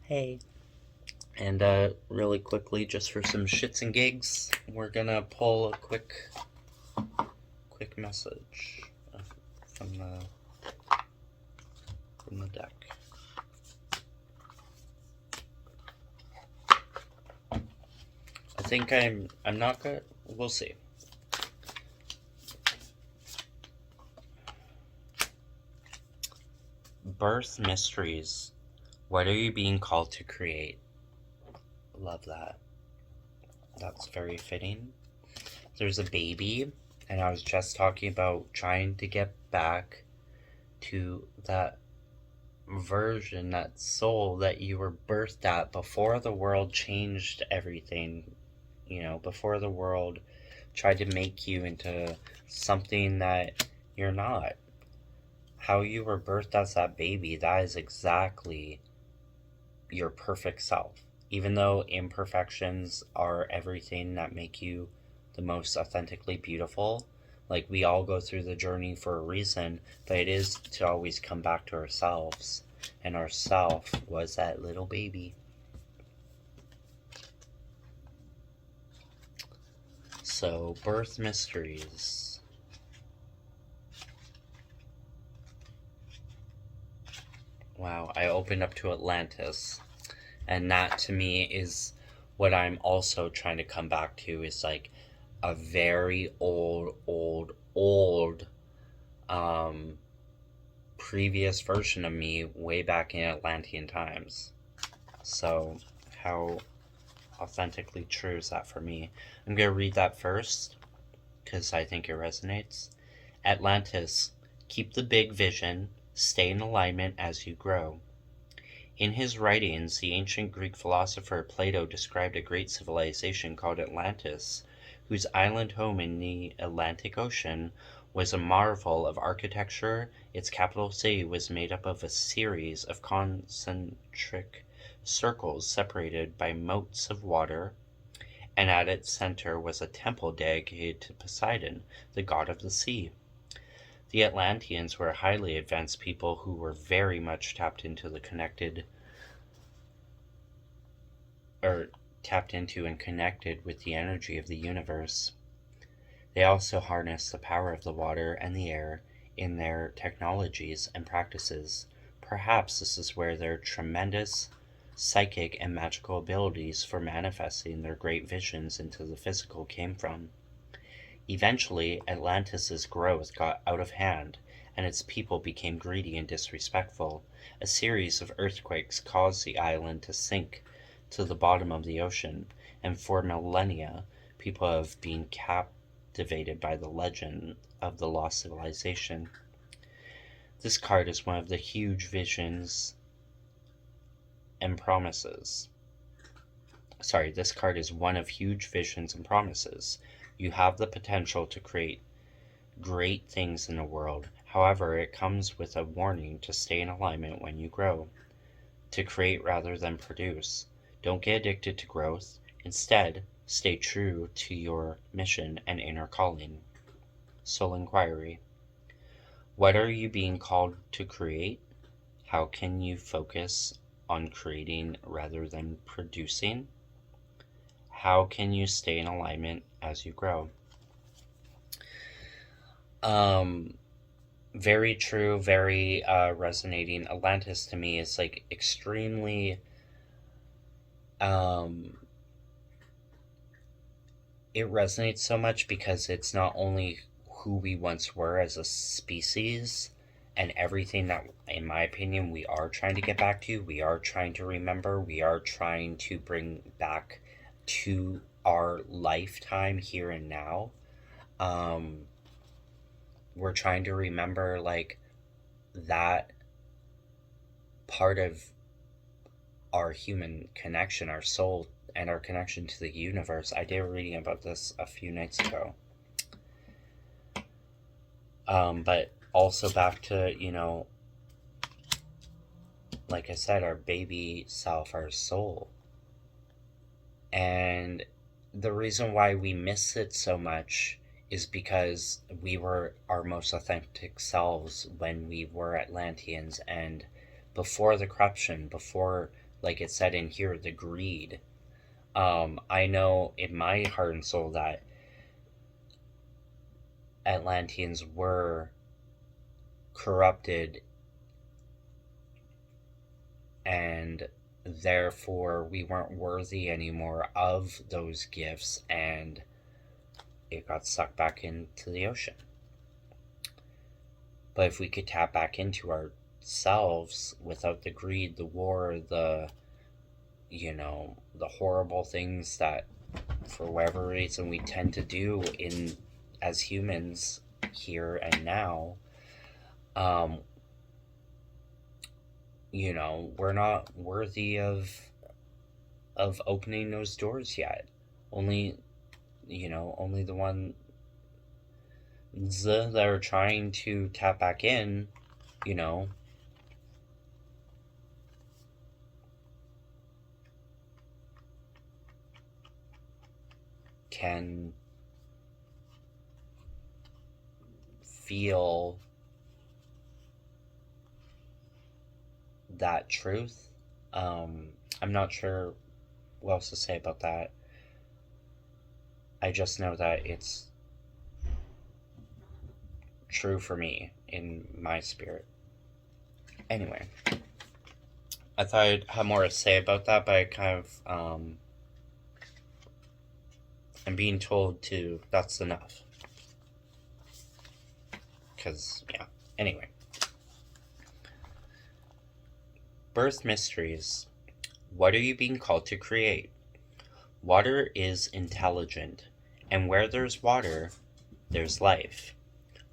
Hey. And really quickly, just for some shits and gigs, we're gonna pull a quick message from the deck. I think I'm not good. We'll see. Birth mysteries. What are you being called to create? Love that. That's very fitting. There's a baby, and I was just talking about trying to get back to that version, that soul that you were birthed at before the world changed everything, before the world tried to make you into something that you're not. How you were birthed as that baby, that is exactly your perfect self. Even though imperfections are everything that make you the most authentically beautiful, like we all go through the journey for a reason, but it is to always come back to ourselves. And our self was that little baby. So, birth mysteries. Wow, I opened up to Atlantis. And that to me is what I'm also trying to come back to, is like a very old previous version of me way back in Atlantean times. So how authentically true is that for me? I'm going to read that first because I think it resonates. Atlantis, keep the big vision, stay in alignment as you grow. In his writings, the ancient Greek philosopher Plato described a great civilization called Atlantis, whose island home in the Atlantic Ocean was a marvel of architecture. Its capital city was made up of a series of concentric circles separated by moats of water, and at its center was a temple dedicated to Poseidon, the god of the sea. The Atlanteans were a highly advanced people who were very much tapped into and connected with the energy of the universe. They also harnessed the power of the water and the air in their technologies and practices. Perhaps this is where their tremendous psychic and magical abilities for manifesting their great visions into the physical came from. Eventually, Atlantis' growth got out of hand, and its people became greedy and disrespectful. A series of earthquakes caused the island to sink to the bottom of the ocean, and for millennia, people have been captivated by the legend of the lost civilization. This card is one of the huge visions and promises. This card is one of huge visions and promises. You have the potential to create great things in the world. However, it comes with a warning to stay in alignment when you grow, to create rather than produce. Don't get addicted to growth. Instead, stay true to your mission and inner calling. Soul Inquiry. What are you being called to create? How can you focus on creating rather than producing? How can you stay in alignment as you grow? Very true, very resonating. Atlantis to me is like extremely it resonates so much because it's not only who we once were as a species and everything that, in my opinion, we are trying to get back to, we are trying to remember, we are trying to bring back to our lifetime here and now. We're trying to remember like that part of our human connection, our soul, and our connection to the universe. I did a reading about this a few nights ago. But also back to, like I said, our baby self, our soul. And the reason why we miss it so much is because we were our most authentic selves when we were Atlanteans, and before the corruption, before like it said in here, the greed. I know in my heart and soul that Atlanteans were corrupted, and therefore we weren't worthy anymore of those gifts, and it got sucked back into the ocean. But if we could tap back into ourselves without the greed, the war, the horrible things that for whatever reason we tend to do in as humans here and now, we're not worthy of opening those doors yet. Only the ones that are trying to tap back in, can feel that truth. I'm not sure what else to say about that. I just know that it's true for me in my spirit. Anyway, I thought I'd have more to say about that, but I kind of I'm being told to that's enough. Because, yeah. Anyway. Birth mysteries. What are you being called to create? Water is intelligent, and where there's water, there's life.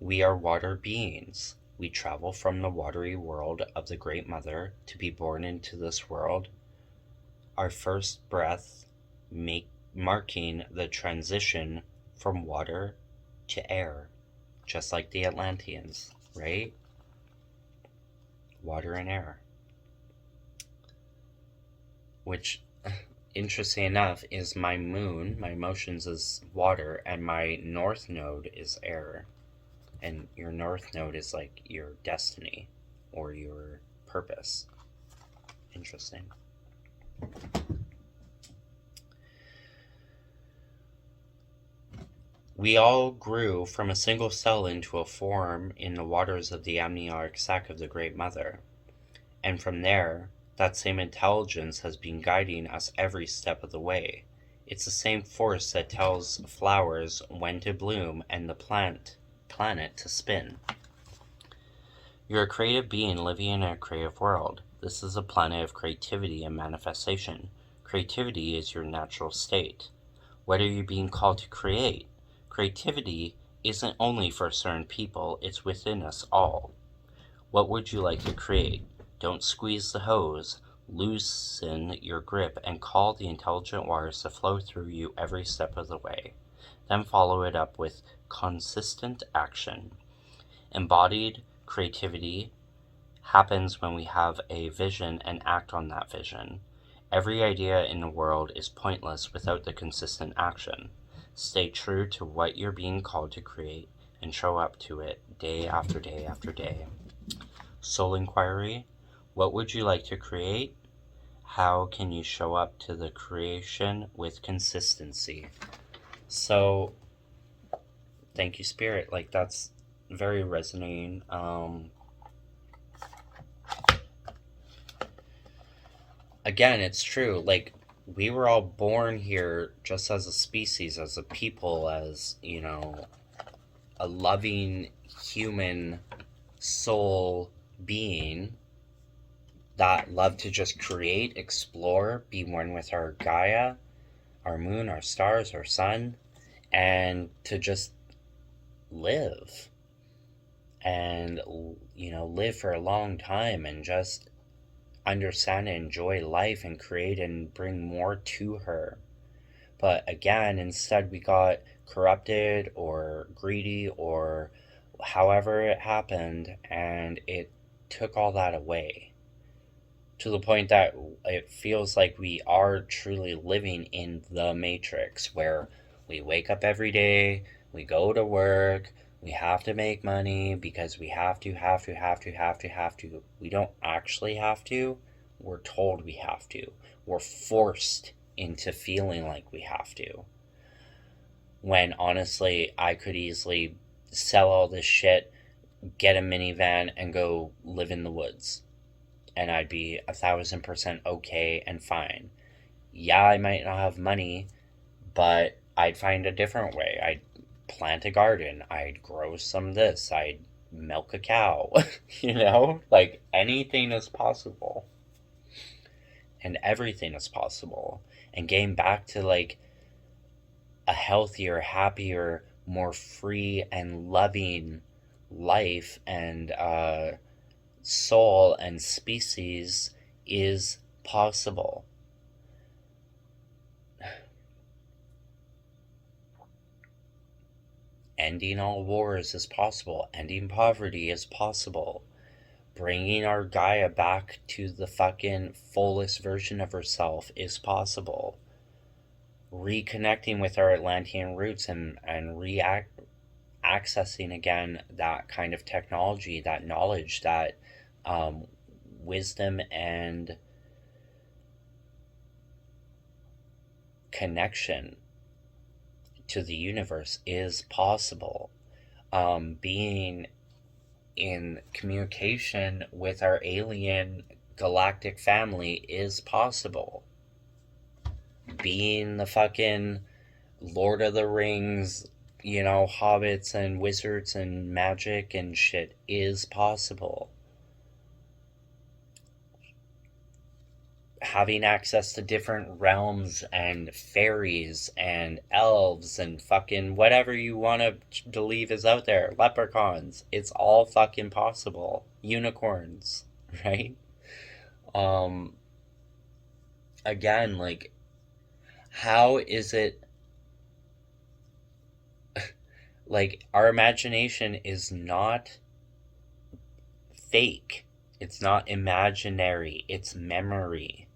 We are water beings. We travel from the watery world of the Great Mother to be born into this world. Our first breath marking the transition from water to air, just like the Atlanteans, right? Water and air. Which, interesting enough, is my moon. My emotions is water, and my north node is air. And your north node is like your destiny or your purpose. Interesting. We all grew from a single cell into a form in the waters of the amniotic sac of the Great Mother. And from there, that same intelligence has been guiding us every step of the way. It's the same force that tells flowers when to bloom and the planet to spin. You're a creative being living in a creative world. This is a planet of creativity and manifestation. Creativity is your natural state. What are you being called to create? Creativity isn't only for certain people, it's within us all. What would you like to create? Don't squeeze the hose. Loosen your grip and call the intelligent waters to flow through you every step of the way. Then follow it up with consistent action. Embodied creativity happens when we have a vision and act on that vision. Every idea in the world is pointless without the consistent action. Stay true to what you're being called to create and show up to it day after day after day. Soul inquiry. What would you like to create? How can you show up to the creation with consistency? So, thank you, Spirit. Like, that's very resonating. Again, it's true. Like, we were all born here just as a species, as a people, as, a loving human soul being that love to just create, explore, be one with our Gaia, our moon, our stars, our sun, and to just live and, live for a long time and just understand and enjoy life and create and bring more to her. But again, instead we got corrupted or greedy or however it happened, and it took all that away to the point that it feels like we are truly living in the Matrix, where we wake up every day, we go to work, we have to make money because we have to. We don't actually have to. We're told we have to. We're forced into feeling like we have to. When honestly, I could easily sell all this shit, get a minivan, and go live in the woods. And I'd be 1,000% okay and fine. Yeah, I might not have money, but I'd find a different way. I'd plant a garden. I'd grow some this. I'd milk a cow. Like anything is possible. And everything is possible. And getting back to like a healthier, happier, more free and loving life and soul and species is possible. Ending all wars is possible. Ending poverty is possible. Bringing our Gaia back to the fucking fullest version of herself is possible. Reconnecting with our Atlantean roots and accessing again that kind of technology, that knowledge, that wisdom and connection to the universe is possible. Being in communication with our alien galactic family is possible. Being the fucking Lord of the Rings, hobbits and wizards and magic and shit is possible. Having access to different realms and fairies and elves and fucking whatever you want to believe is out there, leprechauns, it's all fucking possible. Unicorns, right? Again, like, how is it like our imagination is not fake, it's not imaginary, it's memory.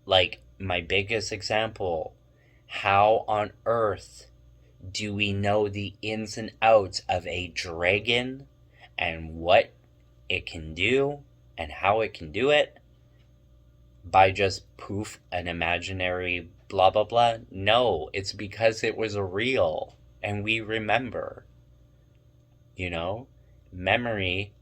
Like, my biggest example, how on earth do we know the ins and outs of a dragon and what it can do and how it can do it? By just poof, an imaginary blah blah blah? No, it's because it was real and we remember. Memory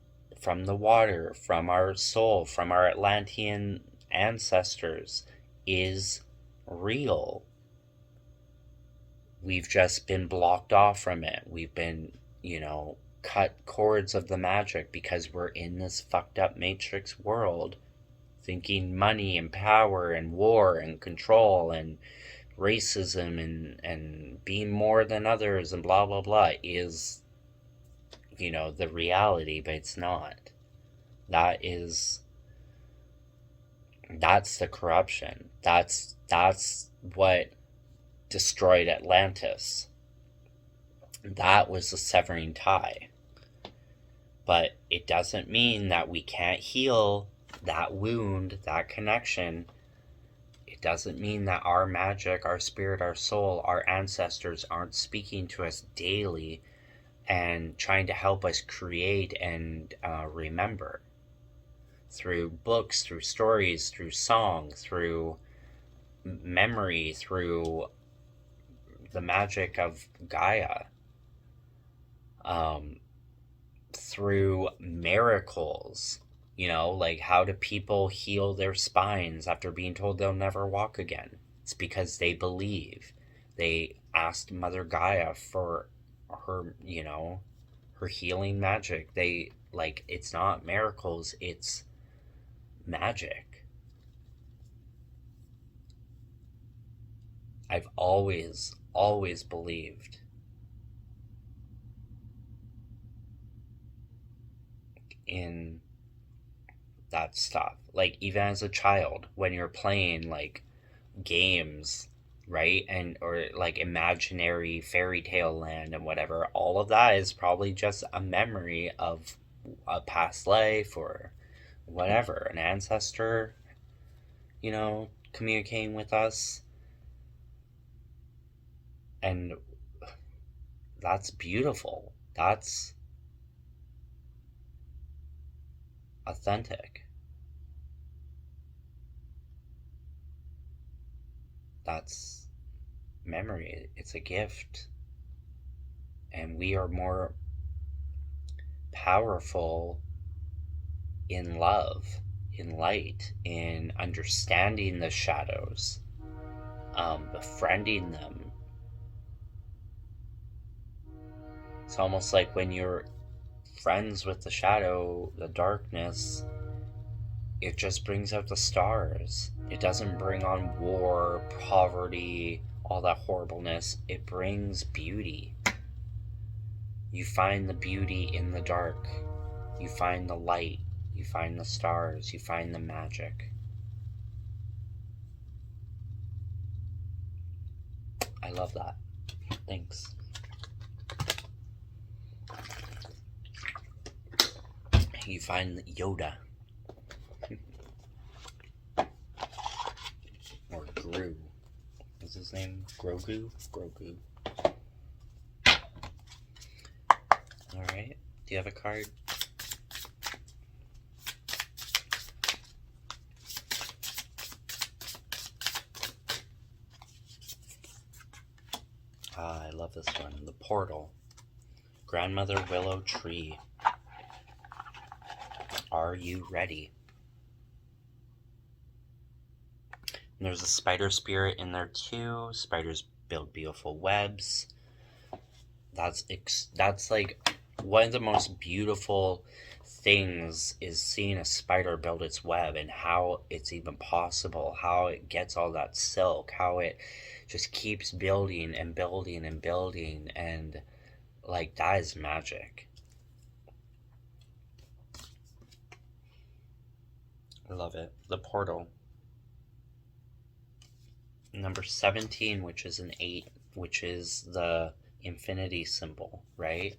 from the water, from our soul, from our Atlantean ancestors is real. We've just been blocked off from it. We've been, cut cords of the magic because we're in this fucked up matrix world, thinking money and power and war and control and racism and being more than others and blah blah blah is, the reality, but it's not. That's the corruption. That's what destroyed Atlantis. That was the severing tie. But it doesn't mean that we can't heal that wound, that connection. It doesn't mean that our magic, our spirit, our soul, our ancestors aren't speaking to us daily and trying to help us create and remember. Through books, through stories, through song, through memory, through the magic of Gaia, through miracles. Like, how do people heal their spines after being told they'll never walk again? It's because they believe. They asked Mother Gaia for her, her healing magic. It's not miracles, it's magic. I've always believed in that stuff. Like, even as a child, when you're playing like games, right, or like imaginary fairy tale land and whatever, all of that is probably just a memory of a past life or whatever, an ancestor, communicating with us. And that's beautiful. That's authentic. That's memory. It's a gift. And we are more powerful in love, in light, in understanding the shadows, befriending them. It's almost like when you're friends with the shadow, the darkness, it just brings out the stars. It doesn't bring on war, poverty, all that horribleness. It brings beauty. You find the beauty in the dark. You find the light. You find the stars. You find the magic. I love that. Thanks. You find Yoda. Or Gru. What's his name? Grogu? Grogu. Alright. Do you have a card? I love this one. The Portal. Grandmother Willow Tree. Are you ready? And there's a spider spirit in there too. Spiders build beautiful webs. That's like one of the most beautiful things is seeing a spider build its web and how it's even possible, how it gets all that silk, how it just keeps building and building and building, and like that is magic. I love it. The Portal. Number 17, which is an 8, which is the infinity symbol, right?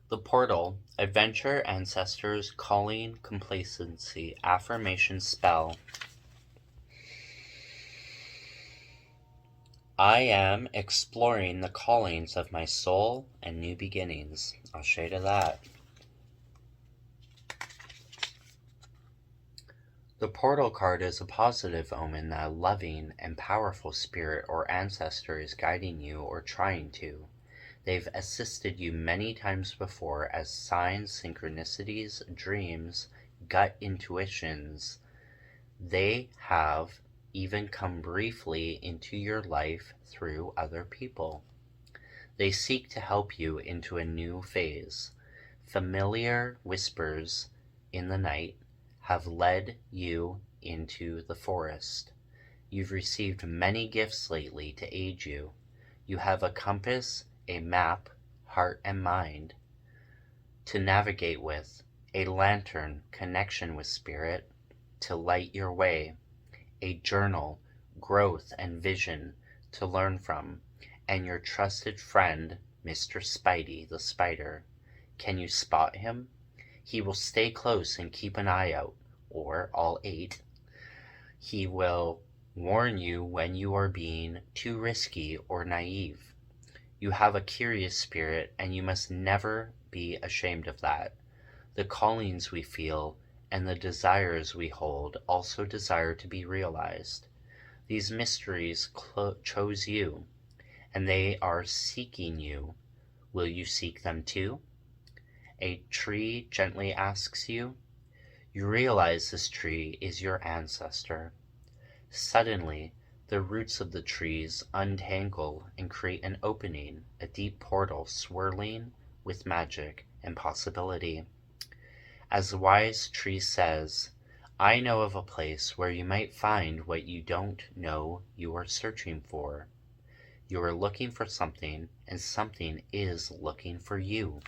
The Portal, adventure, ancestors, calling, complacency, affirmation spell. I am exploring the callings of my soul and new beginnings. I'll shade of that. The Portal card is a positive omen that a loving and powerful spirit or ancestor is guiding you or trying to. They've assisted you many times before as signs, synchronicities, dreams, gut intuitions. They have even come briefly into your life through other people. They seek to help you into a new phase. Familiar whispers in the night have led you into the forest. You've received many gifts lately to aid you. You have a compass, a map, heart and mind to navigate with, a lantern, connection with spirit to light your way, a journal, growth and vision to learn from, and your trusted friend, Mr. Spidey the Spider. Can you spot him? He will stay close and keep an eye out, or all 8. He will warn you when you are being too risky or naive. You have a curious spirit, and you must never be ashamed of that. The callings we feel and the desires we hold also desire to be realized. These mysteries chose you, and they are seeking you. Will you seek them too? A tree gently asks you. You realize this tree is your ancestor. Suddenly, the roots of the trees untangle and create an opening, a deep portal swirling with magic and possibility. As the wise tree says, I know of a place where you might find what you don't know you are searching for. You are looking for something, and something is looking for you.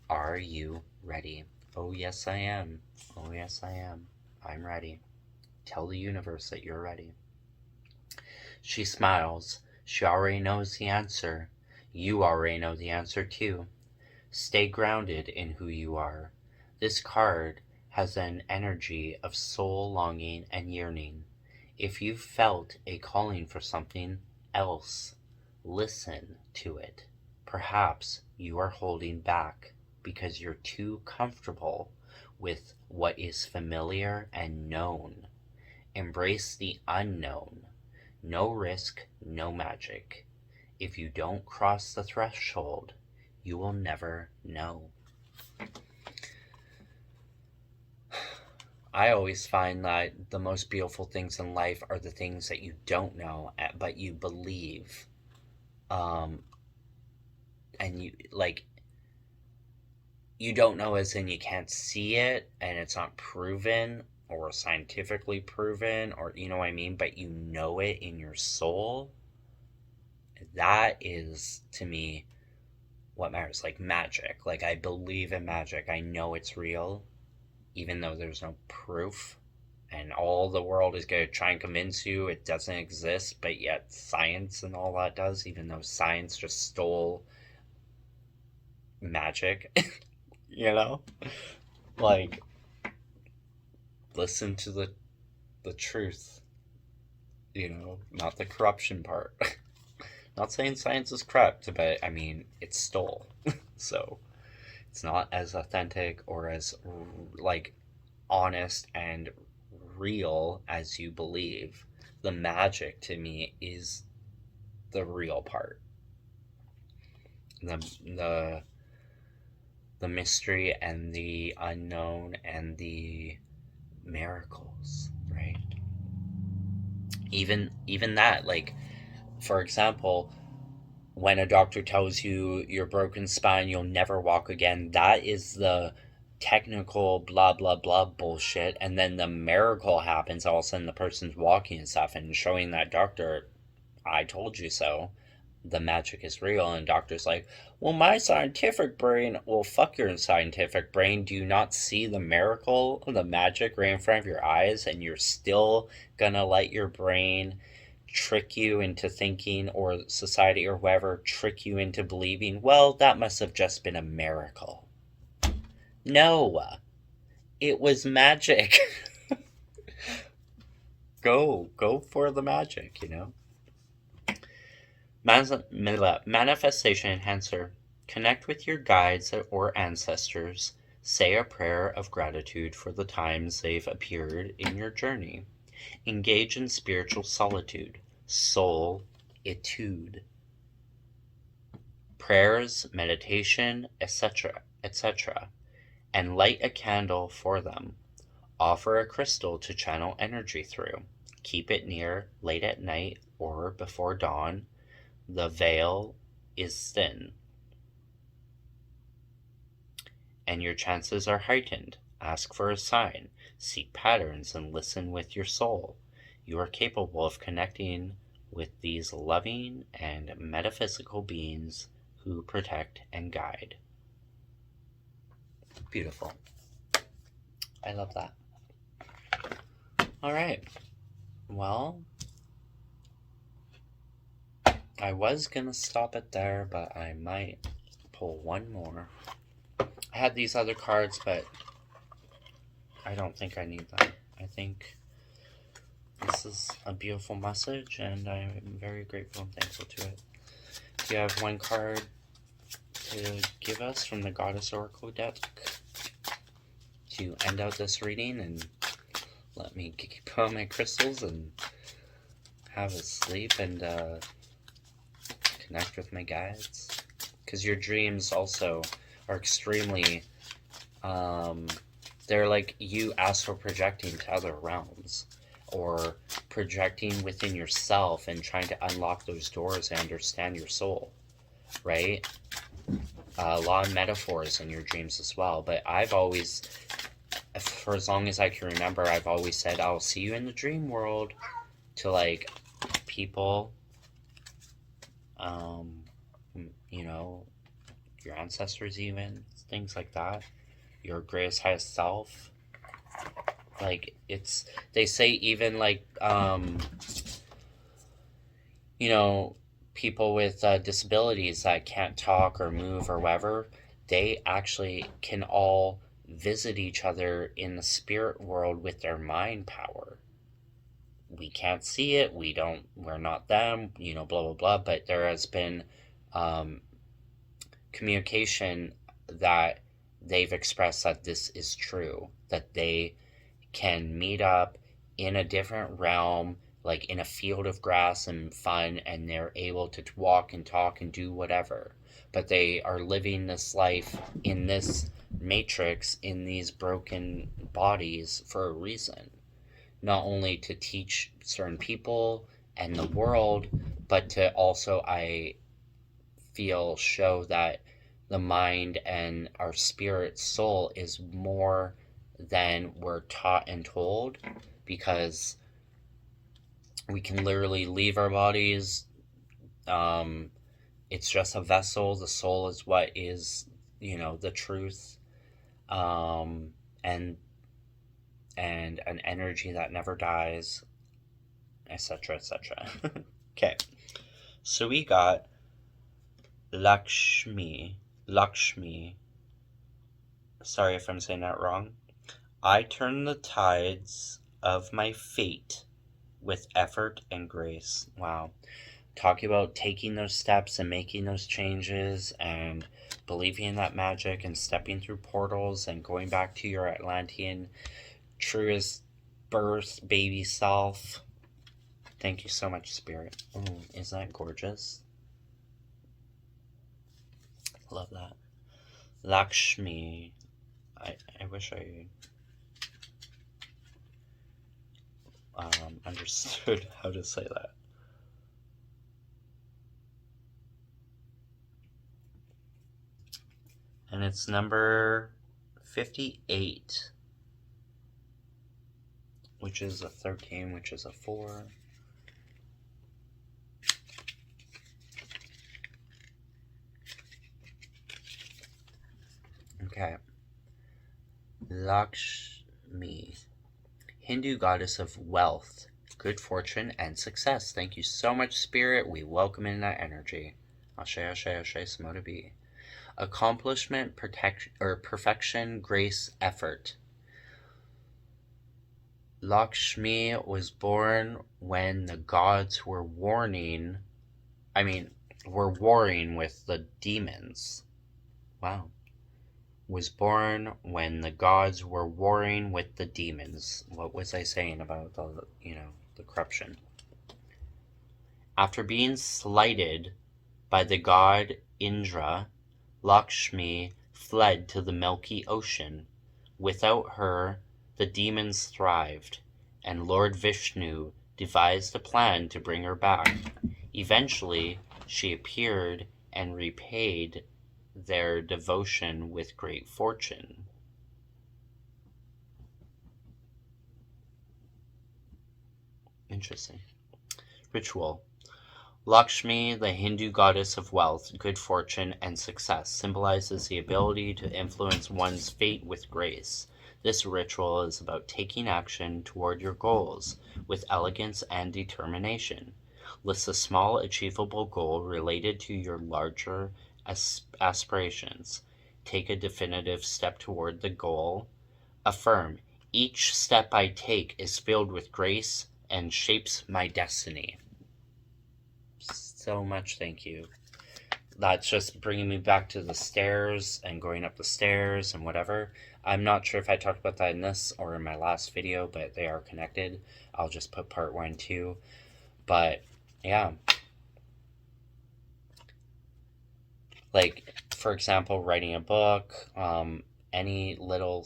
Are you ready? Oh, yes, I am. Oh, yes, I am. I'm ready. Tell the universe that you're ready. She smiles. She already knows the answer. You already know the answer too. Stay grounded in who you are. This card has an energy of soul longing and yearning. If you've felt a calling for something else, listen to it. Perhaps you are holding back because you're too comfortable with what is familiar and known. Embrace the unknown. No risk, no magic. If you don't cross the threshold, you will never know. I always find that the most beautiful things in life are the things that you don't know, but you believe. And you, like, you don't know as in you can't see it and it's not proven or scientifically proven, or you know what I mean, but you know it in your soul. That is, to me, what matters. Like magic. Like, I believe in magic. I know it's real, even though there's no proof, and all the world is going to try and convince you it doesn't exist, but yet science and all that does, even though science just stole magic. You know? Like, listen to the truth, you know, not the corruption part. Not saying science is corrupt, but I mean, it's stole. So it's not as authentic or as, like, honest and real as you believe. The magic, to me, is the real part. The mystery and the unknown and the miracles, right? Even that, like, for example, when a doctor tells you your broken spine, you'll never walk again, that is the technical blah blah blah bullshit, and then the miracle happens. All of a sudden the person's walking and stuff and showing that doctor, I told you so. The magic is real, and doctor's like, well, my scientific brain, well, fuck your scientific brain. Do you not see the miracle, the magic right in front of your eyes, and you're still gonna let your brain trick you into thinking, or society or whoever trick you into believing, well, that must have just been a miracle? No, it was magic. Go for the magic, you know? Manifestation enhancer. Connect with your guides or ancestors. Say a prayer of gratitude for the times they've appeared in your journey. Engage in spiritual solitude. Soul etude. Prayers, meditation, etc., etc. And light a candle for them. Offer a crystal to channel energy through. Keep it near late at night or before dawn. The veil is thin, and your chances are heightened. Ask for a sign, seek patterns, and listen with your soul. You are capable of connecting with these loving and metaphysical beings who protect and guide. Beautiful. I love that. All right. Well, I was going to stop it there, but I might pull one more. I had these other cards, but I don't think I need them. I think this is a beautiful message, and I'm very grateful and thankful to it. Do you have one card to give us from the Goddess Oracle deck to end out this reading and let me keep on my crystals and have a sleep and connect with my guides? Because your dreams also are extremely, they're like you astral projecting to other realms, or projecting within yourself and trying to unlock those doors and understand your soul, right? A lot of metaphors in your dreams as well, but I've always, for as long as I can remember, I've always said, I'll see you in the dream world, to like people, you know, your ancestors, even things like that, your greatest highest self. Like, it's, they say even like, you know, people with disabilities that can't talk or move or whatever, they actually can all visit each other in the spirit world with their mind power. We can't see it, we're not them, blah, blah, blah, but there has been communication that they've expressed that this is true, that they can meet up in a different realm, like in a field of grass and fun, and they're able to walk and talk and do whatever. But they are living this life in this matrix, in these broken bodies for a reason. Not only to teach certain people and the world, but to also, I feel, show that the mind and our spirit soul is more than we're taught and told, because we can literally leave our bodies. It's just a vessel. The soul is what is, the truth, and an energy that never dies, etc., etc. Okay, so we got Lakshmi. Sorry if I'm saying that wrong. I turn the tides of my fate with effort and grace. Wow. Talking about taking those steps and making those changes and believing in that magic and stepping through portals and going back to your Atlantean truest birth baby self. Thank you so much, Spirit. Oh, isn't that gorgeous? Love that. Lakshmi. I wish I understood how to say that. And it's number 58, which is a 13, which is a 4. Okay. Lakshmi, Hindu goddess of wealth, good fortune, and success. Thank you so much, Spirit. We welcome in that energy. Ashe, ashe, ashe, Samoda B. Accomplishment, perfection, grace, effort. Lakshmi was born when the gods were warring with the demons. Wow. Was born when the gods were warring with the demons. What was I saying about the corruption? After being slighted by the god Indra, Lakshmi fled to the Milky Ocean. Without her, the demons thrived, and Lord Vishnu devised a plan to bring her back. Eventually, she appeared and repaid their devotion with great fortune. Interesting. Ritual. Lakshmi, the Hindu goddess of wealth, good fortune, and success, symbolizes the ability to influence one's fate with grace. This ritual is about taking action toward your goals with elegance and determination. List a small achievable goal related to your larger aspirations. Take a definitive step toward the goal. Affirm, each step I take is filled with grace and shapes my destiny. So much thank you. That's just bringing me back to the stairs and going up the stairs and whatever. I'm not sure if I talked about that in this or in my last video, but they are connected. I'll just put part 1 and 2. But yeah. Like, for example, writing a book, any little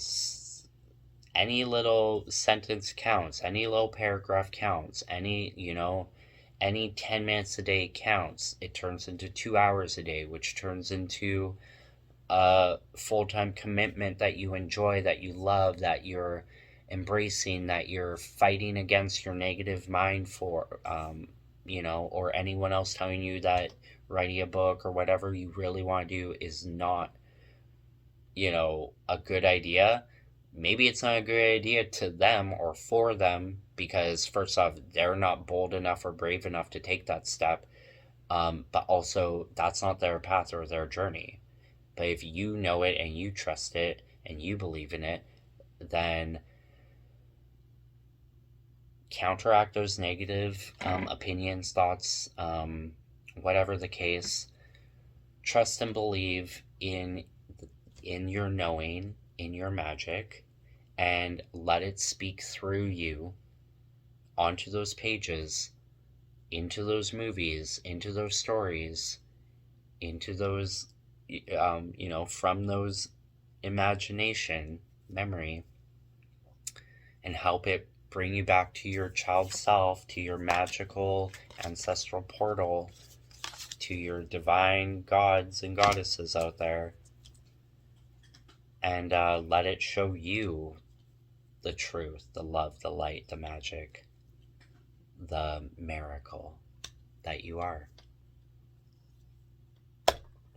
sentence counts, any little paragraph counts, any 10 minutes a day counts. It turns into 2 hours a day, which turns into a full-time commitment that you enjoy, that you love, that you're embracing, that you're fighting against your negative mind for, or anyone else telling you that writing a book or whatever you really want to do is not, a good idea. Maybe it's not a good idea to them or for them, because first off, they're not bold enough or brave enough to take that step. But also, that's not their path or their journey. But if you know it and you trust it and you believe in it, then counteract those negative opinions, thoughts, whatever the case. Trust and believe in your knowing, in your magic, and let it speak through you onto those pages, into those movies, into those stories, into those, from those imagination, memory, and help it bring you back to your child self, to your magical ancestral portal, to your divine gods and goddesses out there, and let it show you the truth, the love, the light, the magic, the miracle that you are.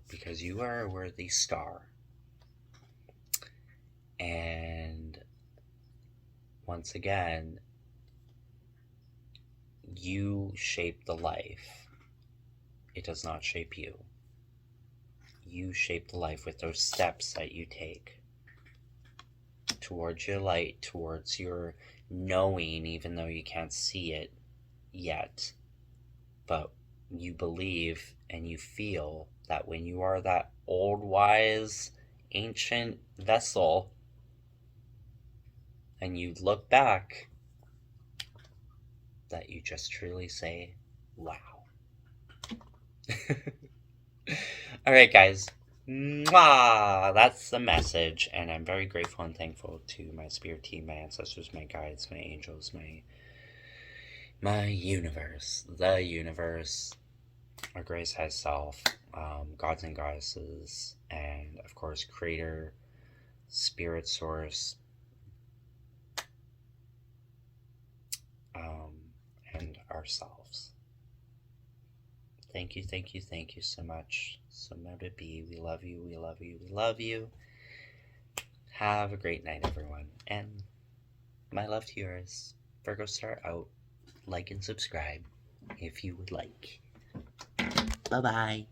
Because you are a worthy star. And once again, you shape the life. It does not shape you. You shape the life with those steps that you take towards your light, towards your knowing, even though you can't see it yet. But you believe and you feel that when you are that old, wise, ancient vessel, and you look back, that you just truly say, wow. Alright, guys. Mwah! That's the message, and I'm very grateful and thankful to my spirit team, my ancestors, my guides, my angels, my universe, the universe, our grace high self, gods and goddesses, and of course, creator, spirit source, and ourselves. Thank you, thank you, thank you so much. So let it be. We love you, we love you, we love you. Have a great night, everyone. And my love to yours. VirgoStar out. Like and subscribe if you would like. Bye-bye.